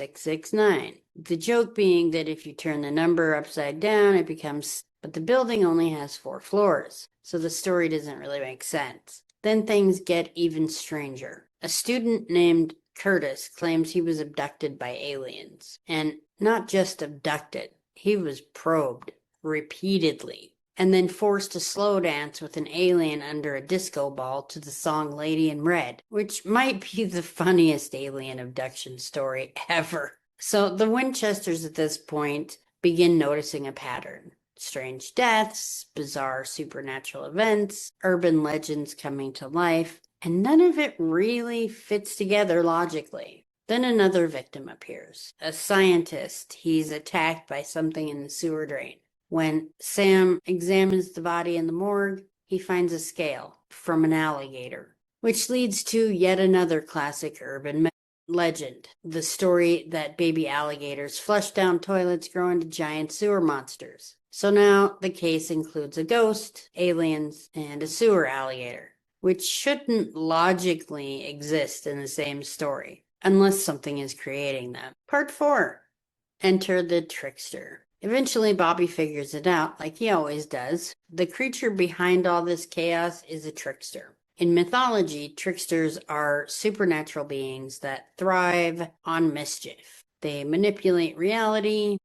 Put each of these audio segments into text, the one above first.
669. The joke being that if you turn the number upside down, it becomes, but the building only has 4 floors, so the story doesn't really make sense. Then things get even stranger. A student named Curtis claims he was abducted by aliens. And not just abducted, he was probed repeatedly and then forced to slow dance with an alien under a disco ball to the song Lady in Red, which might be the funniest alien abduction story ever. So the Winchesters at this point begin noticing a pattern. Strange deaths, bizarre supernatural events, urban legends coming to life, and none of it really fits together logically. Then another victim appears. A scientist. He's attacked by something in the sewer drain. When Sam examines the body in the morgue, he finds a scale from an alligator, which leads to yet another classic urban legend. The story that baby alligators flush down toilets grow into giant sewer monsters. So now the case includes a ghost, aliens, and a sewer alligator, which shouldn't logically exist in the same story, unless something is creating them. Part 4. Enter the trickster. Eventually, Bobby figures it out, like he always does. The creature behind all this chaos is a trickster. In mythology, tricksters are supernatural beings that thrive on mischief. They manipulate reality,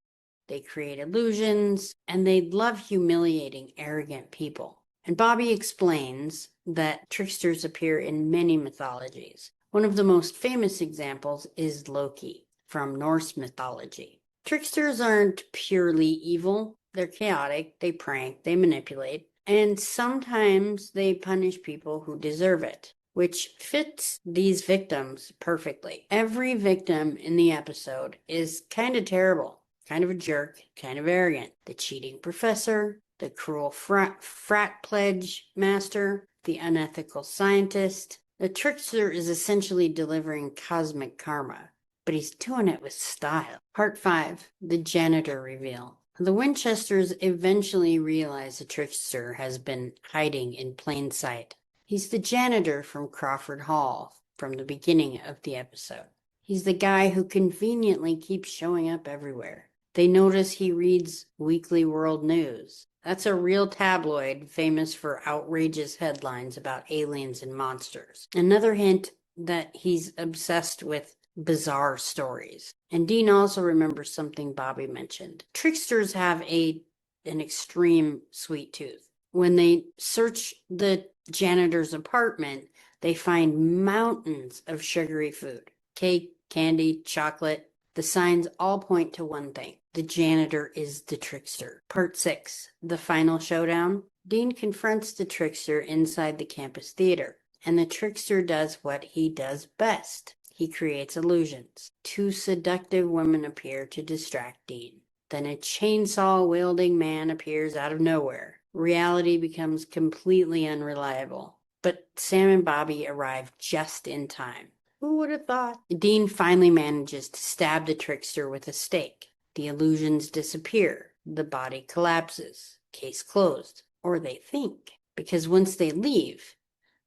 they create illusions, and they love humiliating arrogant people. And Bobby explains that tricksters appear in many mythologies. One of the most famous examples is Loki from Norse mythology. Tricksters aren't purely evil. They're chaotic, they prank, they manipulate, and sometimes they punish people who deserve it, which fits these victims perfectly. Every victim in the episode is kind of terrible, kind of a jerk, kind of arrogant. The cheating professor, the cruel frat pledge master, the unethical scientist. The trickster is essentially delivering cosmic karma, but he's doing it with style. Part 5. The janitor reveal. The Winchesters eventually realize the trickster has been hiding in plain sight. He's the janitor from Crawford Hall from the beginning of the episode. He's the guy who conveniently keeps showing up everywhere. They notice he reads Weekly World News. That's a real tabloid famous for outrageous headlines about aliens and monsters. Another hint that he's obsessed with bizarre stories. And Dean also remembers something Bobby mentioned. Tricksters have an extreme sweet tooth. When they search the janitor's apartment, they find mountains of sugary food. Cake, candy, chocolate. The signs all point to one thing. The janitor is the trickster. Part 6. The final showdown. Dean confronts the trickster inside the campus theater, and the trickster does what he does best. He creates illusions. 2 seductive women appear to distract Dean. Then a chainsaw-wielding man appears out of nowhere. Reality becomes completely unreliable. But Sam and Bobby arrive just in time. Who would have thought? Dean finally manages to stab the trickster with a stake. The illusions disappear. The body collapses. Case closed. Or they think. Because once they leave,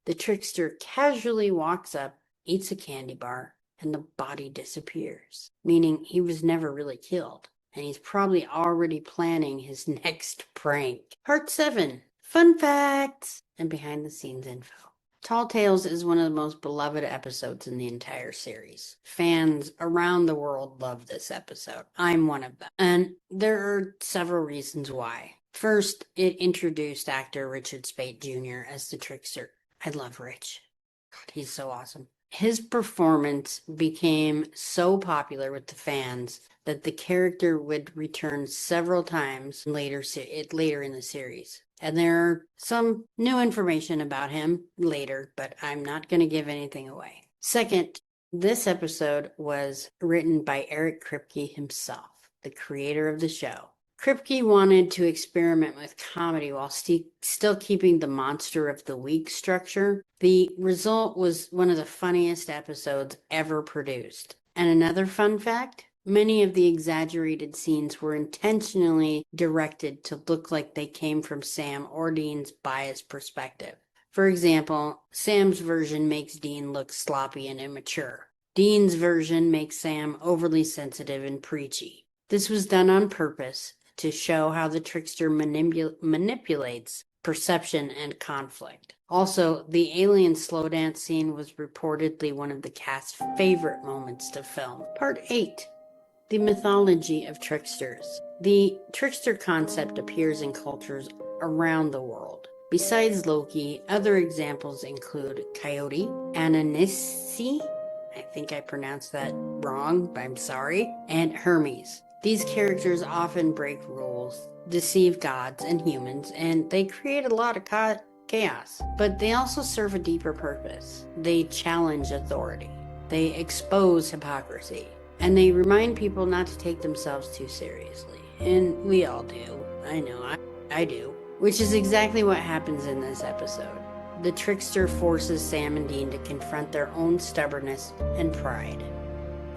the trickster casually walks up, eats a candy bar, and the body disappears, meaning he was never really killed, and he's probably already planning his next prank. Part 7. Fun facts and behind-the-scenes info. Tall Tales is one of the most beloved episodes in the entire series. Fans around the world love this episode. I'm one of them. And there are several reasons why. First, it introduced actor Richard Speight Jr. as the trickster. I love Rich. God, he's so awesome. His performance became so popular with the fans that the character would return several times later in the series. And there are some new information about him later, but I'm not going to give anything away. Second, this episode was written by Eric Kripke himself, the creator of the show. Kripke wanted to experiment with comedy while still keeping the Monster of the Week structure. The result was one of the funniest episodes ever produced. And another fun fact, many of the exaggerated scenes were intentionally directed to look like they came from Sam or Dean's biased perspective. For example, Sam's version makes Dean look sloppy and immature, Dean's version makes Sam overly sensitive and preachy. This was done on purpose to show how the trickster manipulates perception and conflict. Also, the alien slow dance scene was reportedly one of the cast's favorite moments to film. Part 8. The mythology of tricksters. The trickster concept appears in cultures around the world. Besides Loki, other examples include Coyote, Anansi, I think I pronounced that wrong, I'm sorry, and Hermes. These characters often break rules, deceive gods and humans, and they create a lot of chaos. But they also serve a deeper purpose. They challenge authority. They expose hypocrisy. And they remind people not to take themselves too seriously. And we all do. I know, I do. Which is exactly what happens in this episode. The trickster forces Sam and Dean to confront their own stubbornness and pride.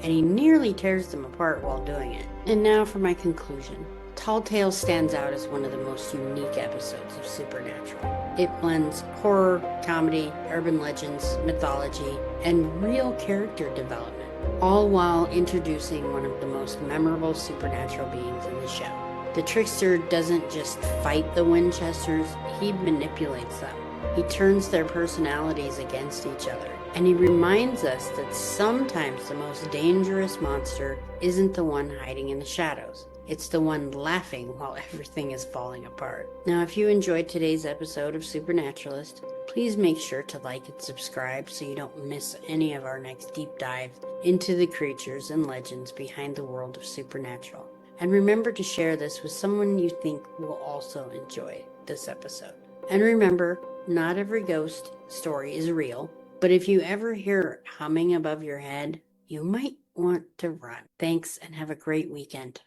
And he nearly tears them apart while doing it. And now for my conclusion. Tall Tales stands out as one of the most unique episodes of Supernatural. It blends horror, comedy, urban legends, mythology, and real character development, all while introducing one of the most memorable supernatural beings in the show. The trickster doesn't just fight the Winchesters, he manipulates them. He turns their personalities against each other. And he reminds us that sometimes the most dangerous monster isn't the one hiding in the shadows. It's the one laughing while everything is falling apart. Now, if you enjoyed today's episode of Supernaturalist, please make sure to like and subscribe so you don't miss any of our next deep dive into the creatures and legends behind the world of Supernatural. And remember to share this with someone you think will also enjoy this episode. And remember, not every ghost story is real, but if you ever hear humming above your head, you might want to run. Thanks and have a great weekend.